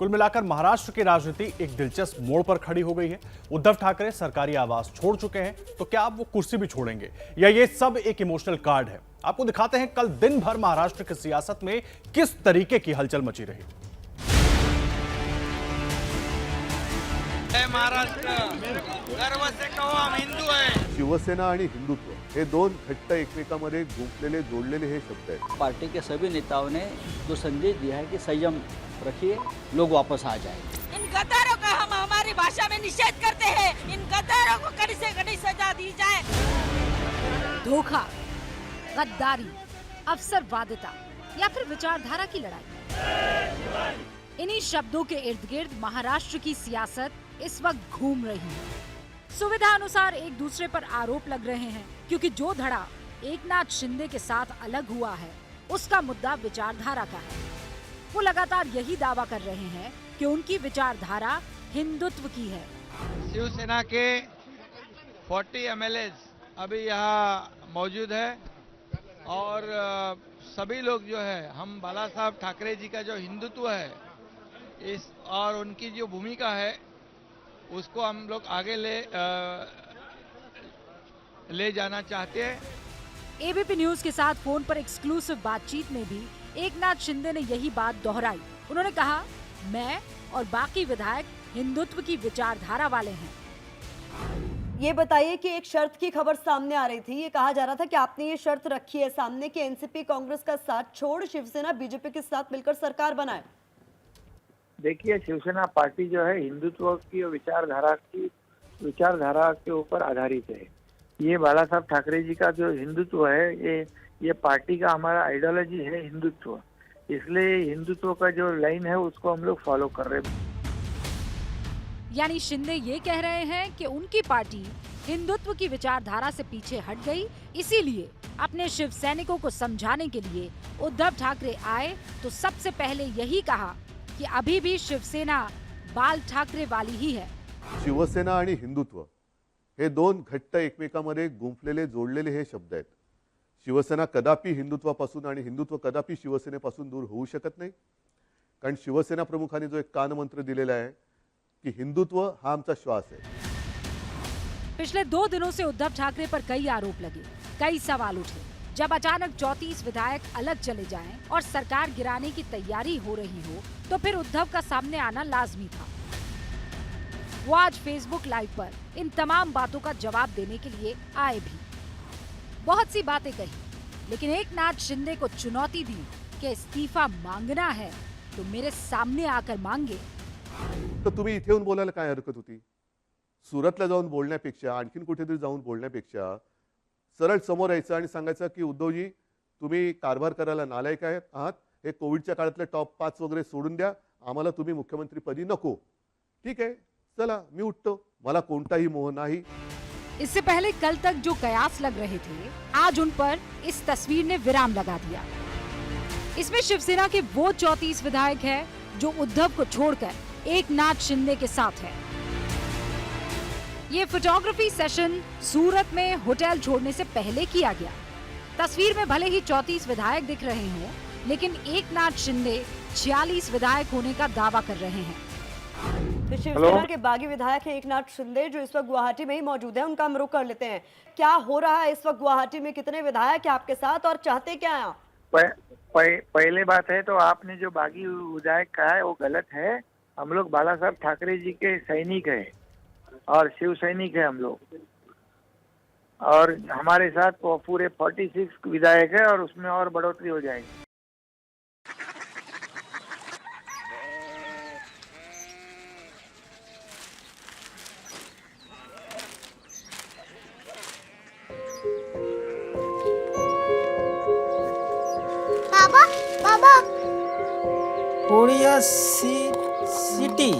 कुल मिलाकर महाराष्ट्र की राजनीति एक दिलचस्प मोड़ पर खड़ी हो गई है। उद्धव ठाकरे सरकारी आवास छोड़ चुके हैं, तो क्या अब वो कुर्सी भी छोड़ेंगे या ये सब एक इमोशनल कार्ड है? आपको दिखाते हैं कल दिन भर महाराष्ट्र की सियासत में किस तरीके की हलचल मची रही। महाराष्ट्र गर्व से कहो हम हिंदू है। शिवसेना आणि हिंदुत्व हे दोन घट्ट एकमेकांमध्ये गुंफलेले जोडलेले हे शब्द आहेत। पार्टी के सभी नेताओं ने जो संदेश दिया है कि संयम रखिए, लोग वापस आ जाए। इन गद्दारों का हम हमारी भाषा में निषेध करते हैं। इन गद्दारों को कड़ी से कड़ी सजा दी जाए। धोखा, गद्दारी, अवसरवादिता या फिर विचारधारा की लड़ाई, इन्हीं शब्दों के इर्द गिर्द महाराष्ट्र की सियासत इस वक्त घूम रही है। सुविधा अनुसार एक दूसरे पर आरोप लग रहे हैं, क्योंकि जो धड़ा एकनाथ शिंदे के साथ अलग हुआ है उसका मुद्दा विचारधारा का है। वो लगातार यही दावा कर रहे हैं कि उनकी विचारधारा हिंदुत्व की है। शिवसेना के 40 एमएलएज अभी यहाँ मौजूद है और सभी लोग जो है, हम बाला साहब ठाकरे जी का जो हिंदुत्व है इस और उनकी जो भूमिका है उसको हम लोग आगे ले जाना चाहते हैं। एबीपी न्यूज के साथ फोन पर एक्सक्लूसिव बातचीत में भी एकनाथ शिंदे ने यही बात दोहराई। उन्होंने कहा, मैं और बाकी विधायक हिंदुत्व की विचारधारा वाले हैं। ये बताइए कि एक शर्त की खबर सामने आ रही थी, ये कहा जा रहा था कि आपने ये शर्त रखी है सामने कि एनसीपी कांग्रेस का साथ छोड़ शिवसेना बीजेपी के साथ मिलकर सरकार बनाए। देखिए, शिवसेना पार्टी जो है हिंदुत्व की विचारधारा के ऊपर आधारित है। ये बाला साहब ठाकरे जी का जो हिंदुत्व है, ये पार्टी का हमारा आइडियोलॉजी है हिंदुत्व, इसलिए हिंदुत्व का जो लाइन है उसको हम लोग फॉलो कर रहे हैं। यानी शिंदे ये कह रहे हैं कि उनकी पार्टी हिंदुत्व की विचारधारा से पीछे हट गई, इसीलिए अपने शिव सैनिकों को समझाने के लिए उद्धव ठाकरे आए तो सबसे पहले यही कहा कि अभी भी शिवसेना बाल ठाकरे वाली ही है। शिवसेना आणि हिंदुत्व हे दोन घट्ट एकमेकांमध्ये गुंफलेले जोडलेले हे शब्द आहेत। शिवसेना कदापि हिंदुत्वापासून आणि हिंदुत्व कदापि शिवसेनेपासून दूर होऊ शकत नाही, कारण शिवसेना प्रमुखांनी जो एक कानमंत्र दिलेला आहे कि हिंदुत्व हा आमचा श्वास है। पिछले 2 दिनों से उद्धव ठाकरे पर कई आरोप लगे, कई सवाल उठे। जब अचानक 34 विधायक अलग चले जाएं और सरकार गिराने की तैयारी हो रही हो, तो फिर उद्धव का सामने आना लाजमी था। वो आज फेसबुक लाइव पर इन तमाम बातों का जवाब देने के लिए आए भी। बहुत सी बातें कही, लेकिन एकनाथ शिंदे को चुनौती दी कि इस्तीफा मांगना है तो मेरे सामने आकर मांगे। तर तुम्ही इथे येऊन बोलायला काय हरकत होती? सुरतला जाऊन बोलण्यापेक्षा, आणखीन कुठेतरी जाऊन बोलण्यापेक्षा सरळ समोर यायचं आणि सांगायचं की उद्धवजी, तुम्ही कारभार करायला नालायक आहात, हे कोविडच्या काळातले टॉप 5 वगैरे सोडून द्या, आम्हाला तुम्ही मुख्यमंत्री पदी नको। ठीक है, चला मी उठतो, मला कोणताही मोह नाही। इससे पहले कल तक जो कयास लग रहे थे, आज उन पर इस तस्वीर ने विराम लगा दिया। इसमें शिवसेना के वो 34 विधायक हैं जो उद्धव को छोड़कर एकनाथ शिंदे के साथ है। ये फोटोग्राफी सेशन सूरत में होटल छोड़ने से पहले किया गया। तस्वीर में भले ही 34 विधायक दिख रहे हों, लेकिन एकनाथ शिंदे 46 विधायक होने का दावा कर रहे हैं। तो शिवसेना के बागी विधायक है एकनाथ शिंदे, जो इस वक्त गुवाहाटी में ही मौजूद है, उनका हम रुख कर लेते हैं। क्या हो रहा है इस वक्त गुवाहाटी में? कितने विधायक है आपके साथ और चाहते क्या है आप? पहले बात है तो आपने जो बागी विधायक कहा है वो गलत है। हम लोग बाला साहब ठाकरे जी के सैनिक है और शिव सैनिक है हम लोग, और हमारे साथ पूरे 46 विधायक है और उसमें और बढ़ोतरी हो जाएगी। बाबा बाबा कोरिया सिटी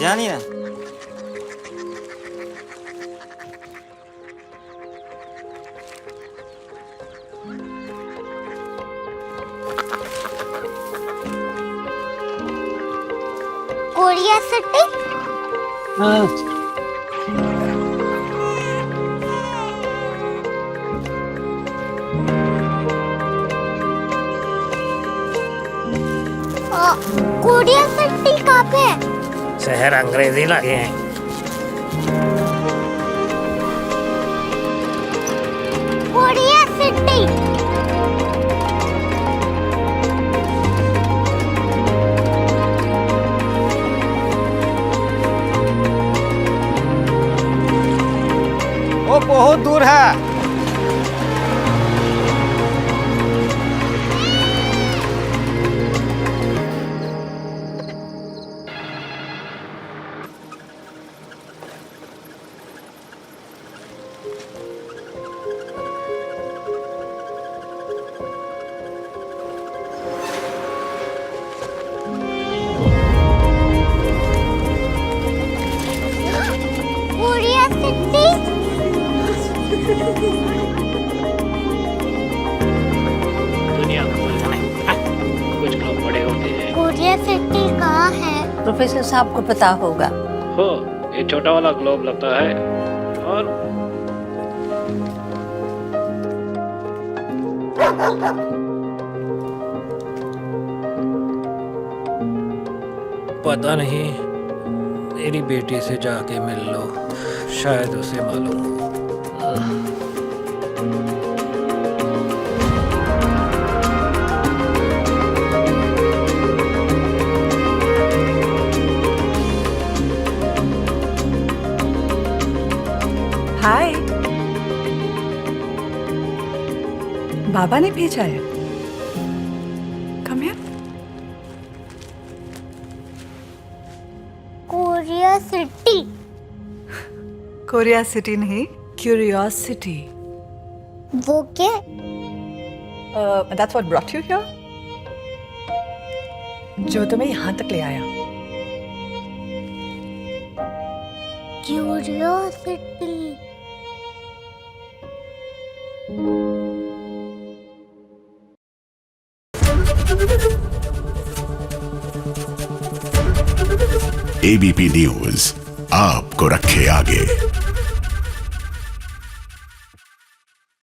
जानी ना? Korea city? हाँ। कोरिया सिटी कहाँ पे है? शहर अंग्रेजी लगे हैं। Korea city. वो बहुत दूर है। Korea city. दुनिया को बोलना है, कुछ लोग बड़े होते हैं। कोरिया सिटी कहाँ है? प्रोफेसर साहब को पता होगा। हो, ये छोटा वाला ग्लोब लगता है और पता नहीं, मेरी बेटी से जाके मिल लो, शायद उसे मालूम हो। हाय, बाबा ने भेजा है। Come here. Korea city. Korea city नहीं, क्यूरियोसिटी। वो क्या? That's what brought you here? जो तुम्हें यहाँ तक ले आया। क्यूरियोसिटी। एबीपी न्यूज आपको रखे आगे।